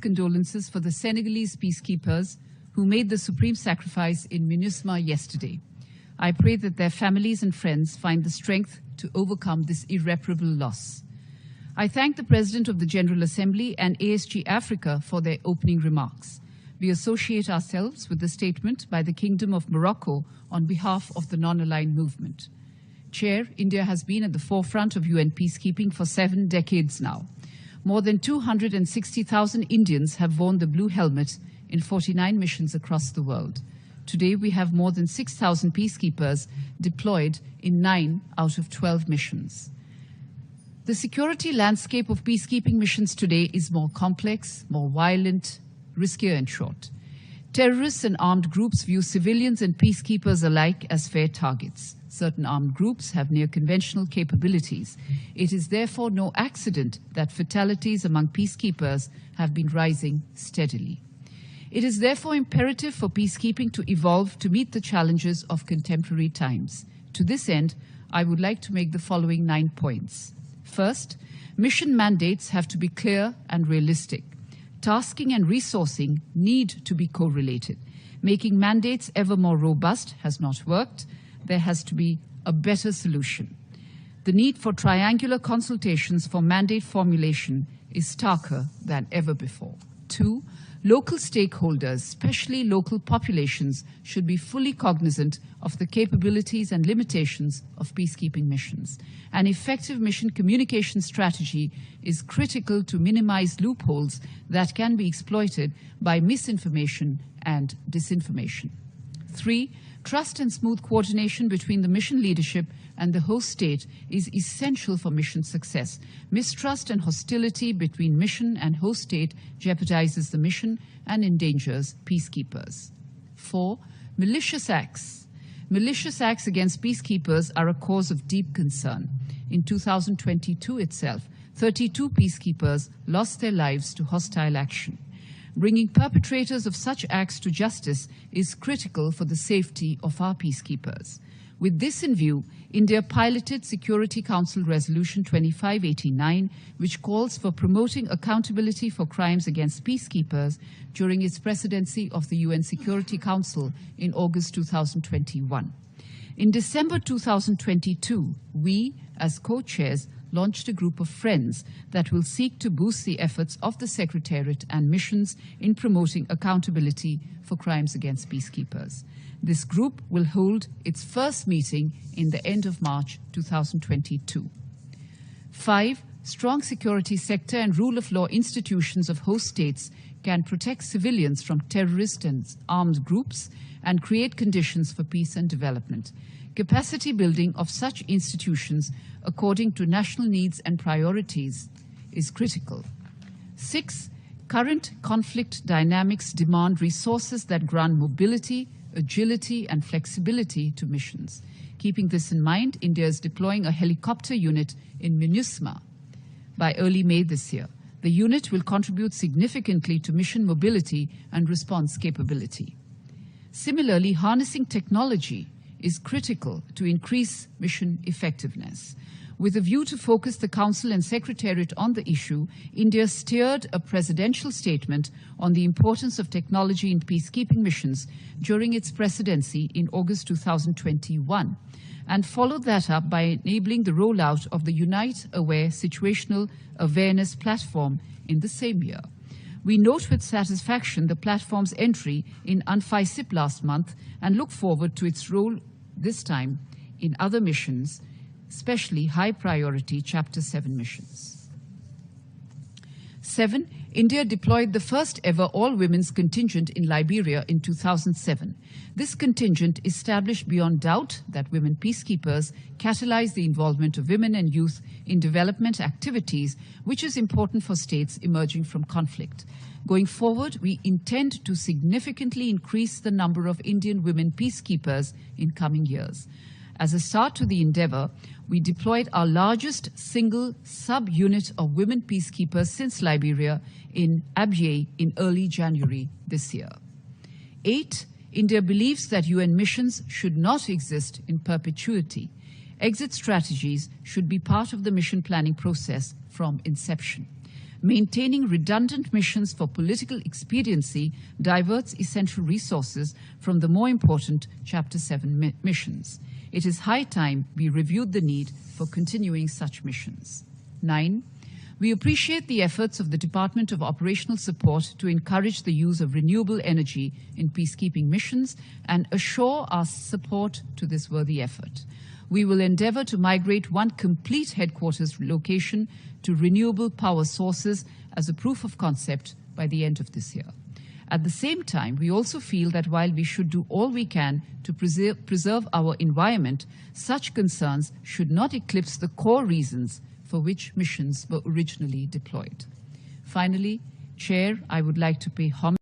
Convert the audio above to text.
condolences for the Senegalese peacekeepers who made the supreme sacrifice in MINUSMA yesterday. I pray that their families and friends find the strength to overcome this irreparable loss. I thank the President of the General Assembly and ASG Africa for their opening remarks. We associate ourselves with the statement by the Kingdom of Morocco on behalf of the non-aligned movement. Chair, India has been at the forefront of UN peacekeeping for 7 decades now. More than 260,000 Indians have worn the blue helmet in 49 missions across the world. Today, we have more than 6,000 peacekeepers deployed in 9 out of 12 missions. The security landscape of peacekeeping missions today is more complex, more violent, riskier in short. Terrorists and armed groups view civilians and peacekeepers alike as fair targets. Certain armed groups have near-conventional capabilities. It is therefore no accident that fatalities among peacekeepers have been rising steadily. It is therefore imperative for peacekeeping to evolve to meet the challenges of contemporary times. To this end, I would like to make the following 9 points. First, mission mandates have to be clear and realistic. Tasking and resourcing need to be correlated. Making mandates ever more robust has not worked. There has to be a better solution. The need for triangular consultations for mandate formulation is starker than ever before. 2, local stakeholders, especially local populations, should be fully cognizant of the capabilities and limitations of peacekeeping missions. An effective mission communication strategy is critical to minimize loopholes that can be exploited by misinformation and disinformation. 3, trust and smooth coordination between the mission leadership and the host state is essential for mission success. Mistrust and hostility between mission and host state jeopardizes the mission and endangers peacekeepers. 4, malicious acts. Malicious acts against peacekeepers are a cause of deep concern. In 2022 itself, 32 peacekeepers lost their lives to hostile action. Bringing perpetrators of such acts to justice is critical for the safety of our peacekeepers. With this in view, India piloted Security Council Resolution 2589, which calls for promoting accountability for crimes against peacekeepers during its presidency of the UN Security Council in August 2021. In December 2022, we, as co-chairs, launched a group of friends that will seek to boost the efforts of the Secretariat and missions in promoting accountability for crimes against peacekeepers. This group will hold its first meeting in the end of March 2022. 5, strong security sector and rule of law institutions of host states can protect civilians from terrorist and armed groups and create conditions for peace and development. Capacity building of such institutions according to national needs and priorities is critical. 6, current conflict dynamics demand resources that grant mobility, agility, and flexibility to missions. Keeping this in mind, India is deploying a helicopter unit in MINUSMA by early May this year. The unit will contribute significantly to mission mobility and response capability. Similarly, harnessing technology is critical to increase mission effectiveness. With a view to focus the Council and Secretariat on the issue, India steered a presidential statement on the importance of technology in peacekeeping missions during its presidency in August 2021, and followed that up by enabling the rollout of the Unite Aware Situational Awareness Platform in the same year. We note with satisfaction the platform's entry in UNFICIP last month and look forward to its role this time in other missions, especially high-priority Chapter 7 missions. 7, India deployed the first-ever all-women's contingent in Liberia in 2007. This contingent established beyond doubt that women peacekeepers catalyze the involvement of women and youth in development activities, which is important for states emerging from conflict. Going forward, we intend to significantly increase the number of Indian women peacekeepers in coming years. As a start to the endeavor, we deployed our largest single sub-unit of women peacekeepers since Liberia in Abyei in early January this year. 8, India believes that UN missions should not exist in perpetuity. Exit strategies should be part of the mission planning process from inception. Maintaining redundant missions for political expediency diverts essential resources from the more important Chapter 7 missions. It is high time we reviewed the need for continuing such missions. 9. We appreciate the efforts of the Department of Operational Support to encourage the use of renewable energy in peacekeeping missions and assure our support to this worthy effort. We will endeavor to migrate one complete headquarters location to renewable power sources as a proof of concept by the end of this year. At the same time, we also feel that while we should do all we can to preserve our environment, such concerns should not eclipse the core reasons for which missions were originally deployed. Finally, Chair, I would like to pay homage